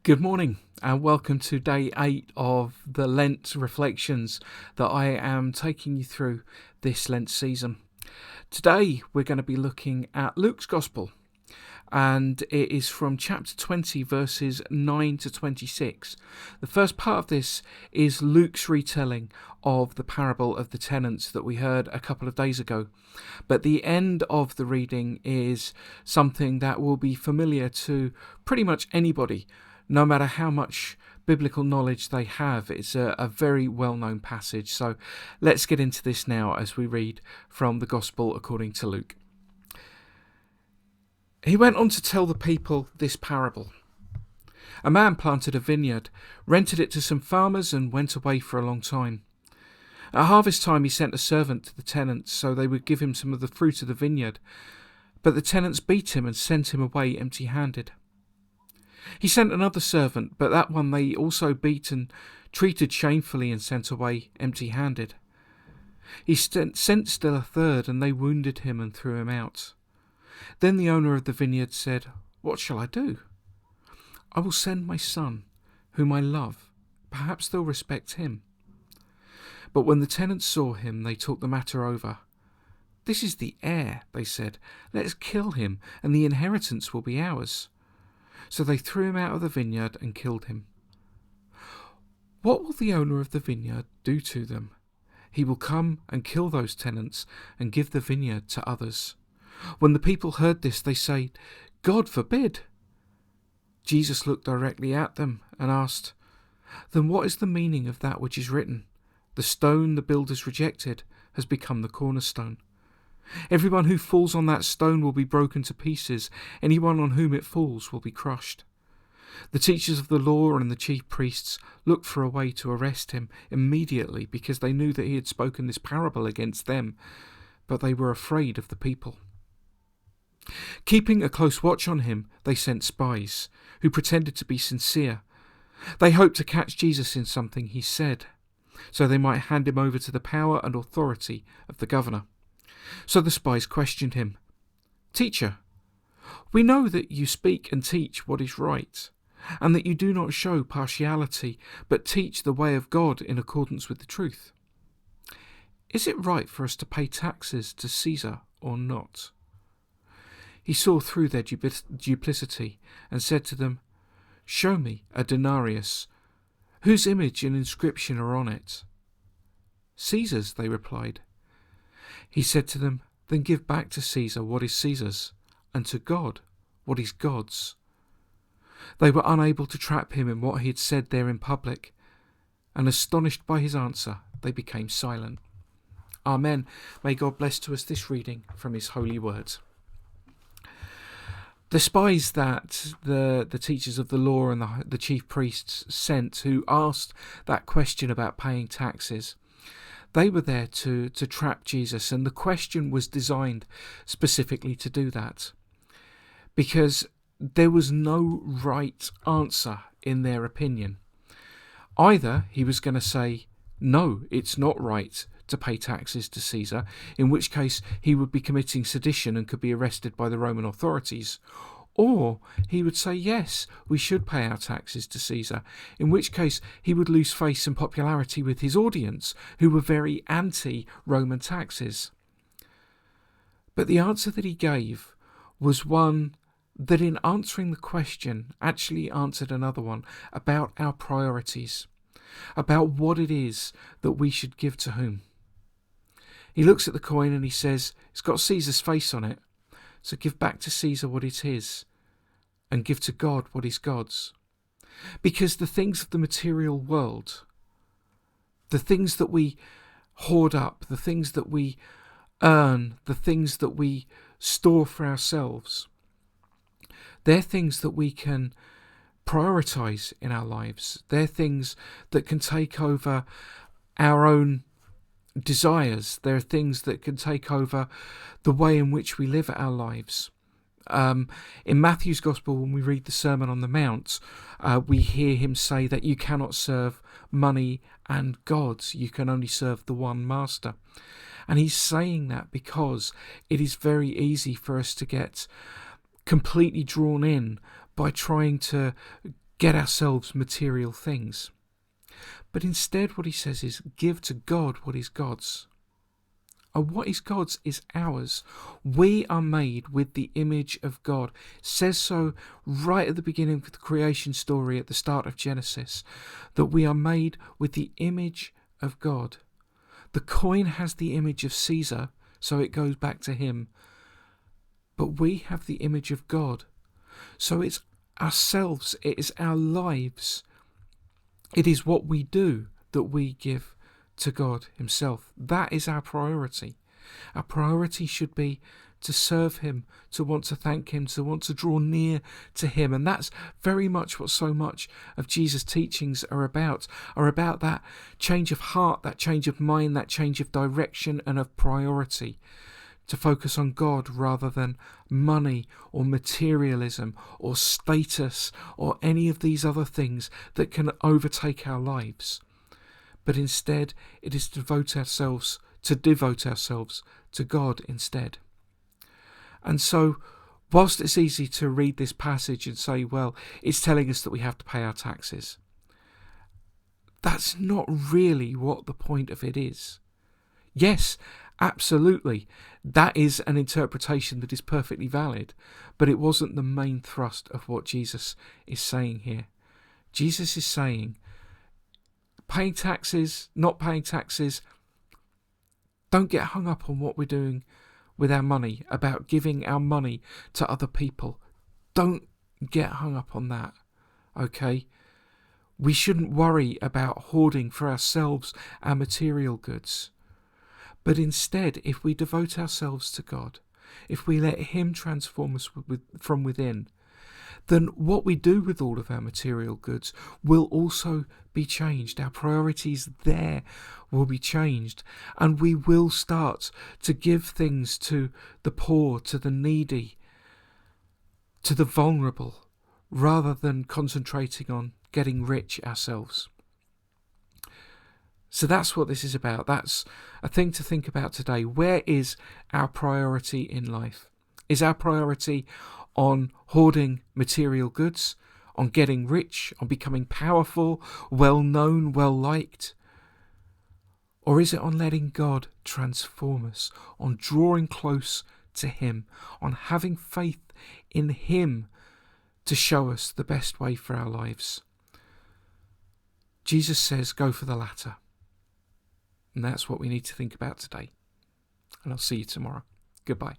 Good morning and welcome to day 8 of the Lent reflections that I am taking you through this Lent season. Today we're going to be looking at Luke's Gospel, and it is from chapter 20 verses 9 to 26. The first part of this is Luke's retelling of the parable of the tenants that we heard a couple of days ago. But the end of the reading is something that will be familiar to pretty much anybody, no matter how much biblical knowledge they have. It's a very well-known passage. So let's get into this now as we read from the Gospel according to Luke. He went on to tell the people this parable. A man planted a vineyard, rented it to some farmers, and went away for a long time. At harvest time he sent a servant to the tenants so they would give him some of the fruit of the vineyard. But the tenants beat him and sent him away empty-handed. He sent another servant, but that one they also beat and treated shamefully and sent away empty-handed. He sent still a third, and they wounded him and threw him out. Then the owner of the vineyard said, "What shall I do? I will send my son, whom I love. Perhaps they'll respect him." But when the tenants saw him, they talked the matter over. "This is the heir," they said. "Let us kill him, and the inheritance will be ours." So they threw him out of the vineyard and killed him. What will the owner of the vineyard do to them? He will come and kill those tenants and give the vineyard to others. When the people heard this, they say, "God forbid." Jesus looked directly at them and asked, "Then what is the meaning of that which is written? The stone the builders rejected has become the cornerstone. Everyone who falls on that stone will be broken to pieces. Anyone on whom it falls will be crushed." The teachers of the law and the chief priests looked for a way to arrest him immediately because they knew that he had spoken this parable against them, but they were afraid of the people. Keeping a close watch on him, they sent spies who pretended to be sincere. They hoped to catch Jesus in something he said, so they might hand him over to the power and authority of the governor. So the spies questioned him. "Teacher, we know that you speak and teach what is right, and that you do not show partiality, but teach the way of God in accordance with the truth. Is it right for us to pay taxes to Caesar or not?" He saw through their duplicity and said to them, "Show me a denarius. Whose image and inscription are on it?" "Caesar's," they replied. He said to them, "Then give back to Caesar what is Caesar's, and to God what is God's." They were unable to trap him in what he had said there in public, and astonished by his answer, they became silent. Amen. May God bless to us this reading from his holy words. The spies that the teachers of the law and the chief priests sent, who asked that question about paying taxes, they were there to trap Jesus, and the question was designed specifically to do that, because there was no right answer in their opinion. Either he was going to say, "No, it's not right to pay taxes to Caesar," in which case he would be committing sedition and could be arrested by the Roman authorities, or he would say, "Yes, we should pay our taxes to Caesar," in which case he would lose face and popularity with his audience, who were very anti-Roman taxes. But the answer that he gave was one that, in answering the question, actually answered another one about our priorities, about what it is that we should give to whom. He looks at the coin and he says, "It's got Caesar's face on it, so give back to Caesar what is his, and give to God what is God's." Because the things of the material world, the things that we hoard up, the things that we earn, the things that we store for ourselves, they're things that we can prioritize in our lives. They're things that can take over our own desires. There are things that can take over the way in which we live our lives. In Matthew's Gospel, when we read the Sermon on the Mount, we hear him say that you cannot serve money and gods. You can only serve the one master. And he's saying that because it is very easy for us to get completely drawn in by trying to get ourselves material things. But instead what he says is give to God what is God's. And what is God's is ours. We are made with the image of God. It says so right at the beginning of the creation story at the start of Genesis, that we are made with the image of God. The coin has the image of Caesar, so it goes back to him. But we have the image of God. So it's ourselves, it is our lives. It is what we do that we give to God himself. That is our priority. Our priority should be to serve him, to want to thank him, to want to draw near to him. And that's very much what so much of Jesus' teachings are about that change of heart, that change of mind, that change of direction and of priority. To focus on God rather than money or materialism or status or any of these other things that can overtake our lives. But instead, it is to devote ourselves to God instead. And so, whilst it's easy to read this passage and say, well, it's telling us that we have to pay our taxes, that's not really what the point of it is. Yes, absolutely, that is an interpretation that is perfectly valid, but it wasn't the main thrust of what Jesus is saying here. Jesus is saying, paying taxes, not paying taxes, don't get hung up on what we're doing with our money, about giving our money to other people. Don't get hung up on that, okay? We shouldn't worry about hoarding for ourselves our material goods. But instead, if we devote ourselves to God, if we let him transform us from within, then what we do with all of our material goods will also be changed. Our priorities there will be changed, and we will start to give things to the poor, to the needy, to the vulnerable, rather than concentrating on getting rich ourselves. So that's what this is about. That's a thing to think about today. Where is our priority in life? Is our priority on hoarding material goods, on getting rich, on becoming powerful, well-known, well-liked? Or is it on letting God transform us, on drawing close to him, on having faith in him to show us the best way for our lives? Jesus says, go for the latter. And that's what we need to think about today. And I'll see you tomorrow. Goodbye.